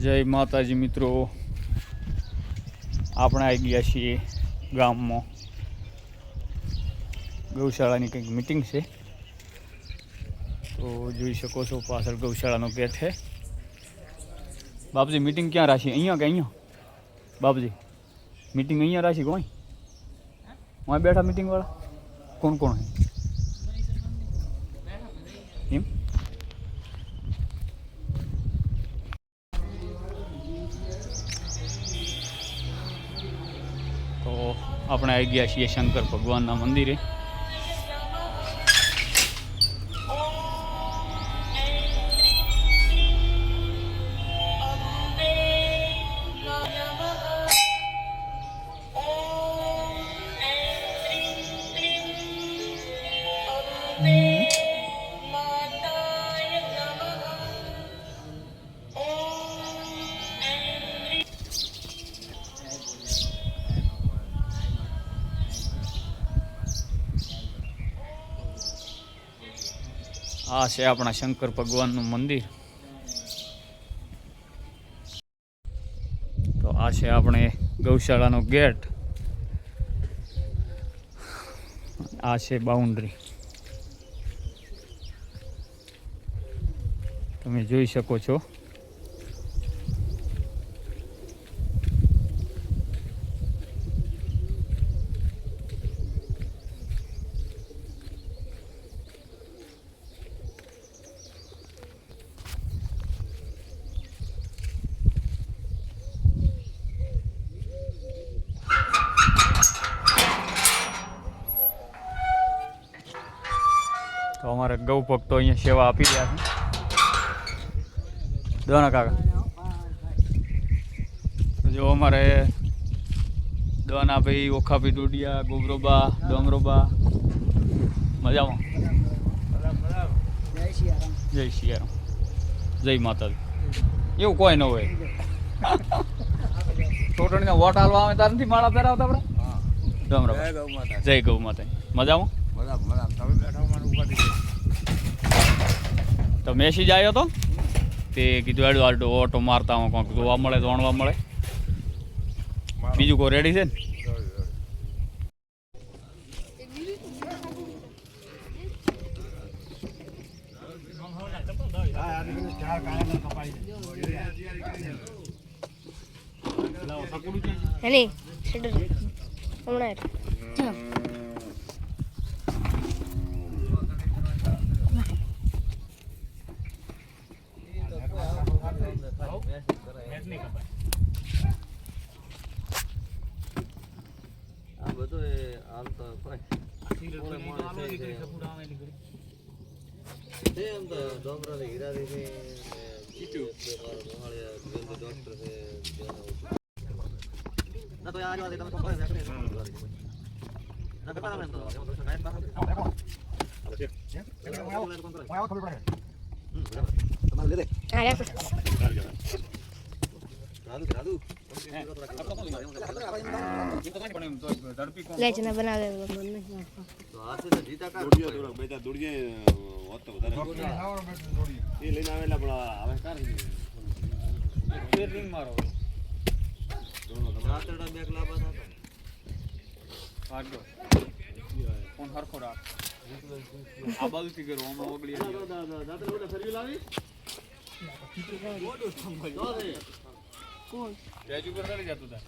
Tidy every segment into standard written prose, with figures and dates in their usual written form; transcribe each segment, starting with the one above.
જય માતાજી મિત્રો, આપણે આવી ગયા છીએ ગામમાં. ગૌશાળાની કંઈક મીટિંગ છે, તો જોઈ શકો છો પાછળ ગૌશાળાનો ગેટ છે. બાપજી મીટિંગ ક્યાં રાખી? અહીંયા કે અહીંયા? બાપજી મીટિંગ અહીંયા રાખી? કોઈ વहाँ બેઠા મીટિંગવાળા કોણ કોણ હે એમ? તો આપણે આવી ગયા છીએ શંકર ભગવાનના મંદિરે. આ છે આપણા શંકર ભગવાનનું મંદિર. તો આ છે આપણે ગૌશાળાનો ગેટ. આ છે બાઉન્ડ્રી, તમે જોઈ શકો છો. તો અમારે ગૌ ભક્તો અહીંયા સેવા આપી રહ્યા છે. દોના કાકા જો અમારે દોના ભાઈ, ઓખાભાઈ ડોડિયા, ગોબરોબા, ડોંગરોબા મજામાં? જય સિયારામ, જય માતાજી. એવું કોઈ ન હોય. ચૂંટણીના વોટ હાલવા આવે તાર નથી માળા પહેરાવતા આપણે? ડોંગરોબા જય ગૌ માતા. મજામાં? તો મેસેજ આવ્યો હતો તે કીધું આડો આડો ઓટો મારતા હું કંઈક જોવા મળે, જાણવા મળે. બીજું કોઈ રેડી છે ને? આ બાજુથી કરો આમાં ઓગળી રાજુ પર કરી જતું હતા.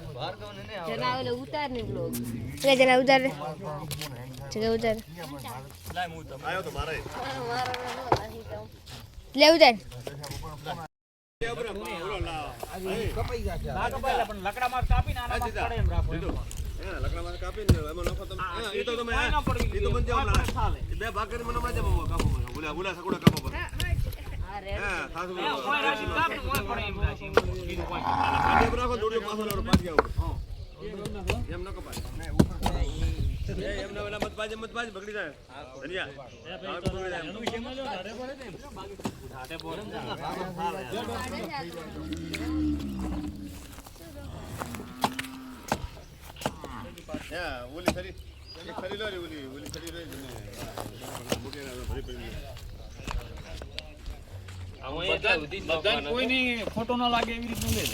जना वाले उतार नहीं लोग ले जना उतार जगह उतार आयो तो मारे ले उतार લકડામાં કાપીને આનામાં પડે એમ રાખો લકડામાં કાપીને એમાં નાખો તમે એ તો તમે એ તો મને જાવ બે ભાગ કરીને મને માજે કાપો બોલા સકુડા કાપો પર હા ખાસું કોઈ રાશિ કાપ કોઈ પડે એમ રાશિ બીજું કોઈ આ રાખો દોડ્યો પાછો લાવો પાછી આવો એમ ન કપાય એમ ના વેલા મત પાજે બગડી જાય ધનિયા ઓલી ખરી એક ખરી લો ઓલી ખરી લો બધાને કોઈની ખોટો ન લાગે એવી રીતનું લે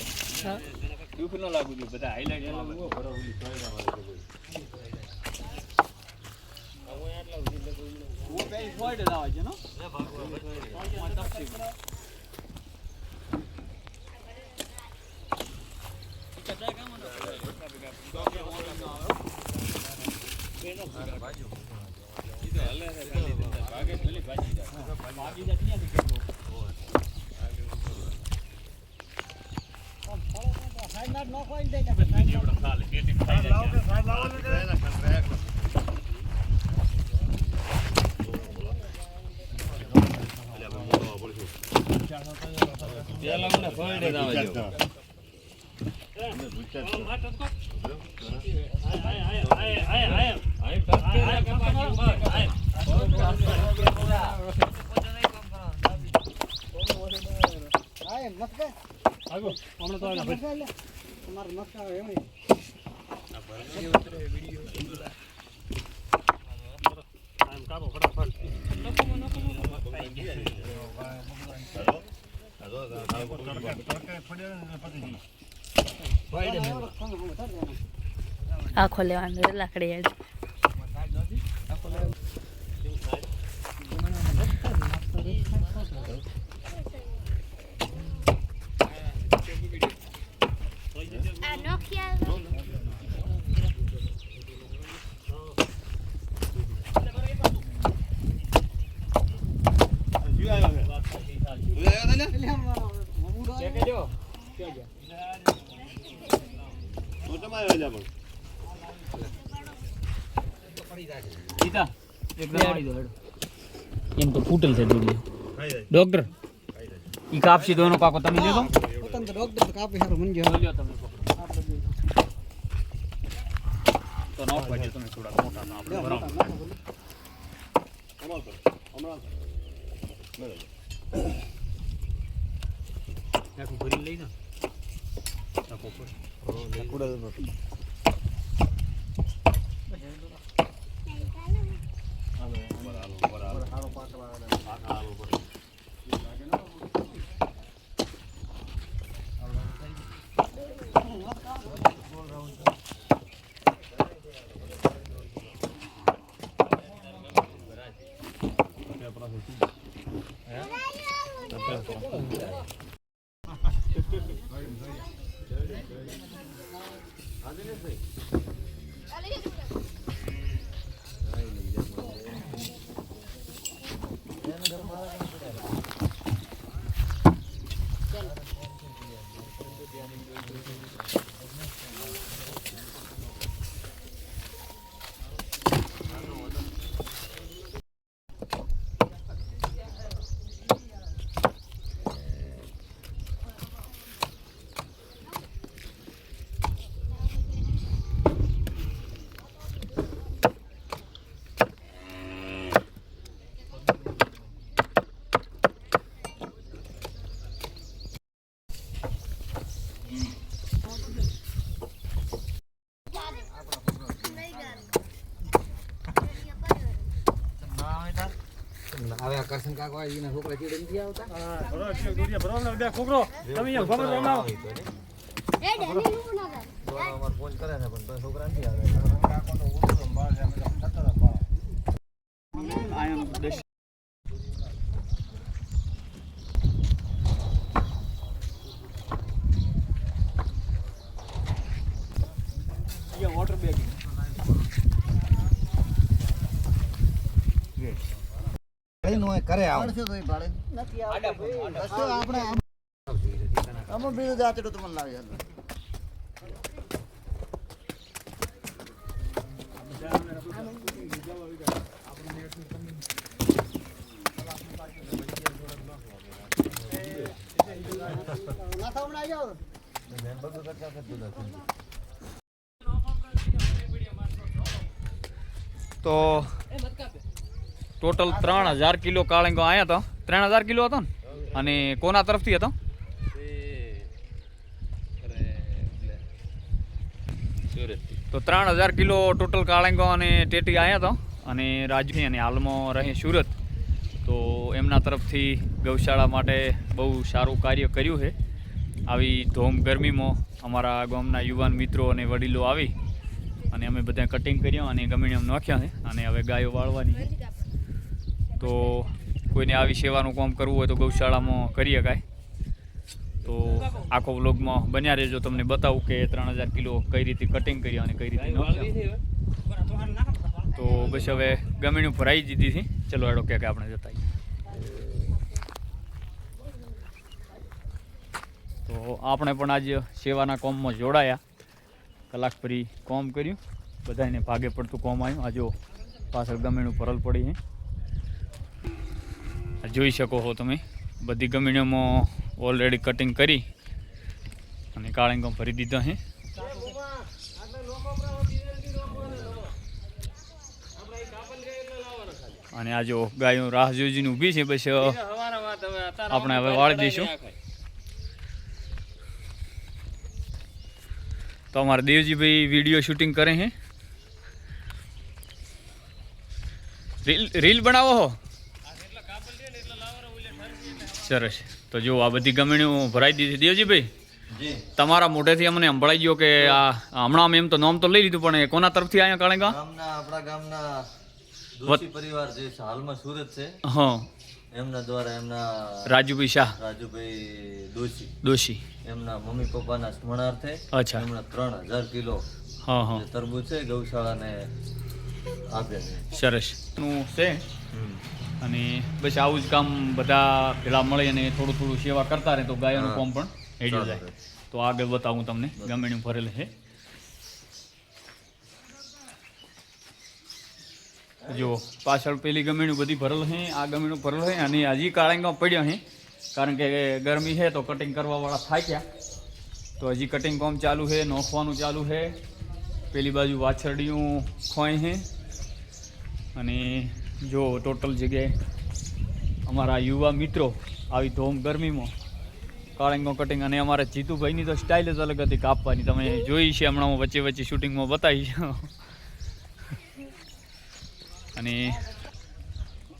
દુઃખ ન લાગુ જોઈએ બધા હાઈલાઈટ એના ભરો ઓલી वो कहीं फॉल्ट दावा है ना આખો લેવાનો લાકડી યાર એમ તો ફૂટેલ છે ડોક્ટર ઈ કાપસી દો એનો કાકો તમે લેતો ડોક્ટર કાપી સારું મન ગયો લ્યો તમે તો નો પાડજો તમે થોડા મોટા ના આપણે બરાબર નાખો ભરી લઈ ના નાખો પર કુડા હવે આકર્ષણ કાકો એના છોકરા ચીડે નથી આવતા હા બરો છે દુનિયા બરો બે છોકરો તમે અહીંયા ગમે રમાવ એ ડેની નું ના કર અમાર ફોન કરે ને પણ છોકરા નથી આવે કાકો તો ઓછો સંભાળ છે અમે તો ખતર આયમ દેશ કઈ નો કરે આવ પડશે તો ઈ ભાડે નથી આવતો ભાઈ. રસ્તો આપણે આમાં બીજું જાતડું તો મને લાગે છે. નાથા હમણાં આવી જાઓ. તો ટોટલ 3000 કિલો કાળંગો આયા તો 3000 કિલો હતો ને અને કોના તરફથી હતો તો 3000 કિલો ટોટલ કાળંગો અને ટેટી આયા તો અને રાજવી અને હાલમાં રહે સુરત તો એમના તરફથી ગૌશાળા માટે બહુ સારું કાર્ય કર્યું છે. આવી ધોમ ગરમીમાં અમારા ગામના યુવાન મિત્રો અને વડીલો આવી અને અમે બધા કટિંગ કર્યા અને ગમીને નાખ્યા છે અને હવે ગાયો વાળવાની છે. તો કોઈને આવી સેવાનું કામ કરવું હોય તો ગૌશાળામાં કરી શકાય. તો આખો વ્લોગમાં બન્યા રહેજો, તમને બતાવું કે 3000 કિલો કઈ રીતે કટિંગ કર્યા અને કઈ રીતે નાખ્યા. તો બસ હવે ગમીનું ભરાઈ દીધી છે. ચલો એડો કે આપણે જતા આવીએ. તો આપણે પણ આજે સેવાના કામમાં જોડાયા, કલાક ફરી કામ કર્યું, બધાને ભાગે પડતું કામ આવ્યું. આ જો પાછળ ગમીનું ભરલ પડી છે, જોઈ શકો છો તમે. બધી ગમીણોમાં ઓલરેડી કટિંગ કરી અને કાળંગો ભરી દીધો છે. અને આ જો ગાયો રાહ જોઈને ઊભી છે, બસ આપણે હવે વાળી દઈશું. તો અમારા દેવજીભાઈ વિડીયો શૂટિંગ કરે છે. રીલ બનાવો હો સરસ. તો જો આ બધી ગમીણીઓ ભરાઈ દીધી. દેવજીભાઈ તમારા મોઢેથી અમને સંભળાઈ ગયો કે આ હમણાં એમ તો નામ તો લઈ લીધું, પણ કોના તરફથી અહીંયા કાળંગા? આપણા ગામના દોશી પરિવાર જે હાલમાં સુરત છે, હા, એમના દ્વારા એમના રાજુભાઈ શાહ, રાજુભાઈ દોશી એમના મમ્મી પપ્પાના સ્મરણાર્થે અચ્છા એમના 3000 કિલો હા હા જે તરબૂચ છે ગૌશાળાને આપે છે. સરસ નું છે. અને બસ આવું જ કામ બધા પેલા મળી અને થોડું થોડું સેવા કરતા રહે તો ગાયોનું કામ પણ હેડી જાય. તો આગળ બતાવું તમને ગમીનું ભરેલ છે. જો પાછળ પેલી ગમીનું બધી ભરેલ છે, આ ગમીનું ભરેલ છે અને હજી કાળંગા પડ્યો છે કારણ કે ગરમી છે તો કટિંગ કરવાવાળા થાક્યા. તો હજી કટિંગ કામ ચાલુ છે, નોખવાનું ચાલુ છે. પેલી બાજુ વાછરડીયું ખોય છે અને જો ટોટલ જગ્યાએ અમારા યુવા મિત્રો આવી ધોમ ગરમીમાં કાળંગો કટિંગ. અને અમારા જીતુભાઈની તો સ્ટાઇલ જ અલગ હતી કાપવાની, તમે જોઈ છે હમણાં હું વચ્ચે વચ્ચે શૂટિંગમાં બતાવી. અને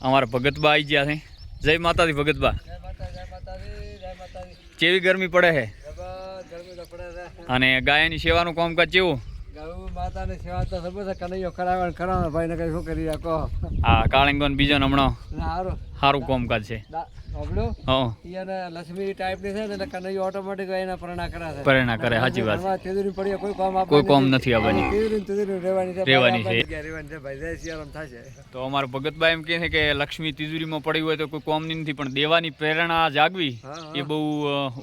અમારા ભગતબા આવી ગયા છે. જય માતાજી ભગતબા. કેવી ગરમી પડે છે અને ગાયની સેવાનું કામકાજ કેવું? માતાની સેવા તો સમજ કનૈયો કરાવે કરાવે ભાઈ ને કઈ શું કરી શકો. હા, કાળંગો બીજો હમણાં સારું સારું કામકાજ છે. હા, લક્ષ્મી ટાઈપ ની છે ને કનૈયો ઓટોમેટિક એના પ્રેરણા કરે છે. પ્રેરણા કરે, સાચી વાત. તેજુરી પડી કોઈ કામ કોઈ કામ નથી આવવાની, રહેવાની છે. ભાઈ જય સિયારામ થશે. તો અમારા ભગતભાઈ એમ કહે છે કે લક્ષ્મી તિજોરીમાં પડી હોય તો કોઈ કોમની નથી, પણ દેવાની પ્રેરણા જાગવી એ બહુ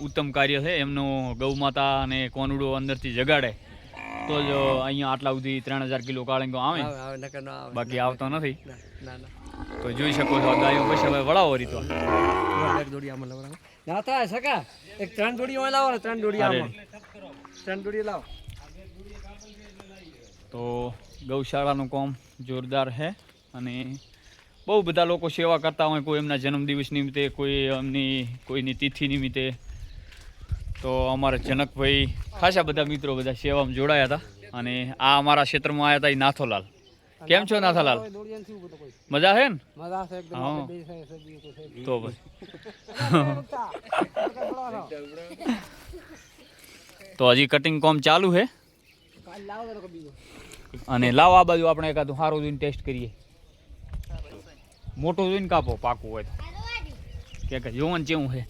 ઉત્તમ કાર્ય છે. એમનો ગૌ માતા અને કોનુડો અંદરથી જગાડે તો જ અહીંયા આટલા સુધી 3000 કિલો કાળંગો આવે, બાકી આવતો નથી. તો જોઈ શકો છો ગાયો બસ હવે વળાવો રીતો. ના થાય સકા એક 3 જોડી લાવો, 3 જોડી આમાં 3 જોડી લાવો. તો ગૌશાળાનું કામ જોરદાર છે અને બહુ બધા લોકો સેવા કરતા હોય, કોઈ એમના જન્મદિવસ નિમિત્તે, કોઈ એમની કોઈની તિથિ નિમિત્તે. તો અમારા જનકભાઈ ખાસા બધા મિત્રો બધા સેવામાં જોડાયા હતા. અને આ અમારા ક્ષેત્રમાં આવ્યા હતા એ નાથોલાલ. કેમ છો નાથાલાલ? મજા છે ને? હા, તો બસ. તો હજી કટિંગ કામ ચાલુ છે અને લાવ આ બાજુ આપણે એકાદું સારું જોઈને ટેસ્ટ કરીએ. મોટું જોઈને કાપો, પાકું હોય તો કે જોવાનું કેવું છે.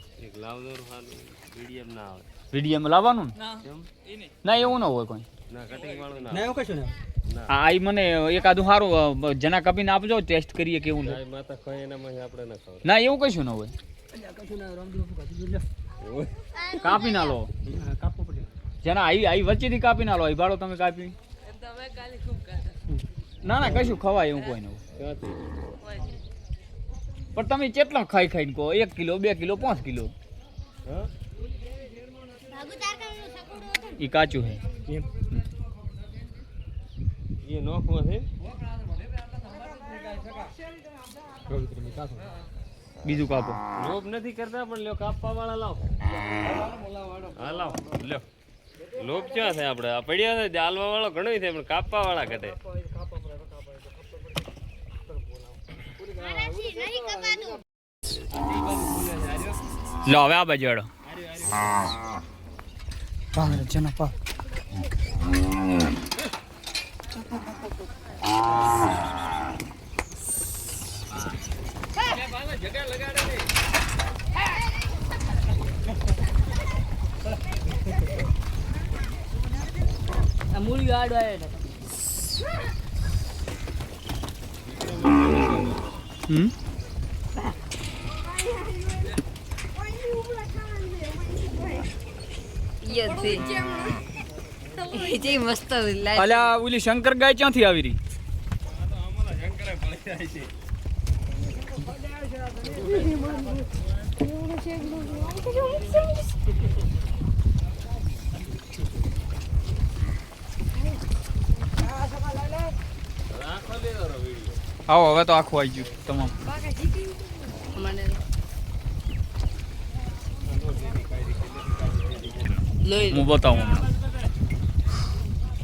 મીડિયમ લાવવાનું ને? ના એવું ના હોય કોઈ. આ ઈ મને એકાદું સારું જના કાપીને આપજો, ટેસ્ટ કરીએ કેવું છે. માતા ખાય એનામાં આપણે ન ખાવ. ના એવું કશું ન હોય, કાપી ના લો. જેના આઈ વચ્ચેથી કાપી ના લો, આઈ ભાડો તમે કાપી. ના ના કશું ખવાય એવું કોઈ ન હોય. પણ તમે કેટલા ખાઈ ખાઈને કહો, 1 કિલો 2 કિલો 5 કિલો? ઈ કાચું છે. એ નોખવો છે. બીજું કાપો. લોભ નથી કરતા પણ લ્યો કાપવા વાળા લાવ. હા લાવ લ્યો. લોભ ક્યાં છે આપણે? આ પડ્યા છે હાલવા વાળો ઘણો છે પણ કાપવા વાળા ઘટે. લો હવે આ બાજુ હેડો. મૂળી આડો આવે. મસ્ત અલ્યા ઓલી શંકર ગાય ક્યાંથી આવી રહી? આવો હવે તો આખું આવી ગયું તમામ. હું બતાવું હમણાં.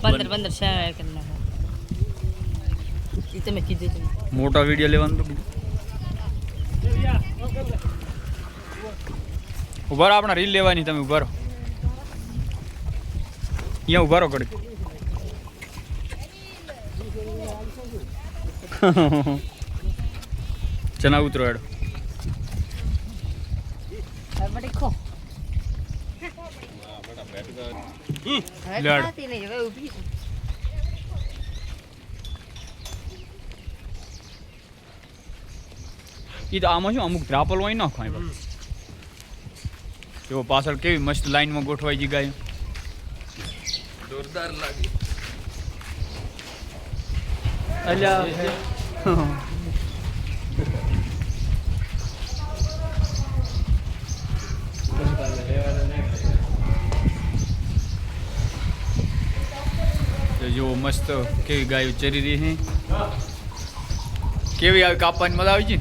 15 શેર કરી નાખો. ઈ તમે કીધું તમે. મોટા વિડીયો લેવાનું તો ઉભા રહો, આપણે રીલ લેવાની. તમે ઉભા રહો, અહીંયા ઉભા રહો કડી. ચના ઉતરો હેડો. બડી ખો. લેડ. ઈ તો આમાં શું અમુક ધ્રાપલ હોય ન ખાય. એવો પાછળ કેવી મસ્ત લાઈનમાં ગોઠવાઈ ગઈ ગાય. જોરદાર લાગી. અલ્યા જો મસ્ત કેવી ગાયો ચરી રહી છે. કેવી આવી કાપવાની મજા આવી છે.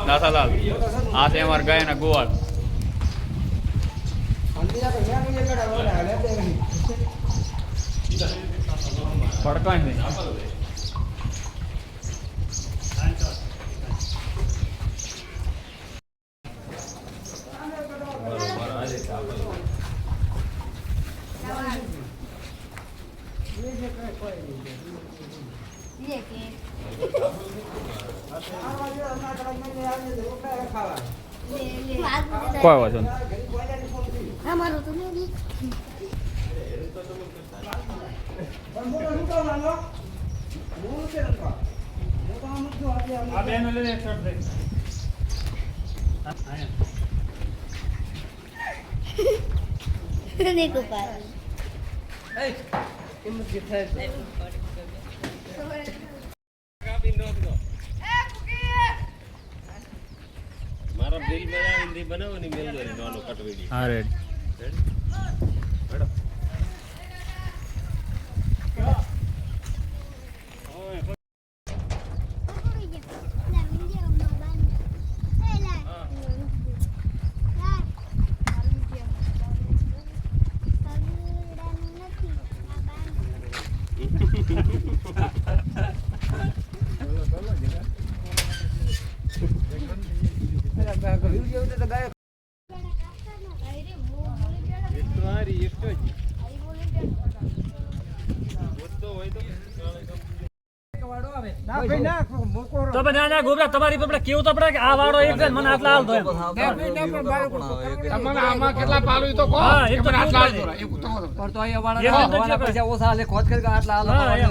નાથાલાલ આ છે અમારા ગાયના ગોવાળ. પડકાય નહીં. કોઈ વાંધો નહીં. મારા બિલ બનાવીને બનાવવાની મેલવાની નાનો કટવીડી. હા રેડી. તો પણ ના ના ગોબરા તમારી પર કેવું તો પડે કે આ વાળો એક છે મને આટલા હાલ દો એમ તમને આમાં કેટલા પાલું ઈ તો કહો હા, એ તો મને આટલા હાલ કેવું દો. એ તો એમ નથી ઓછા ખોટ કરી આટલા હા, એમ.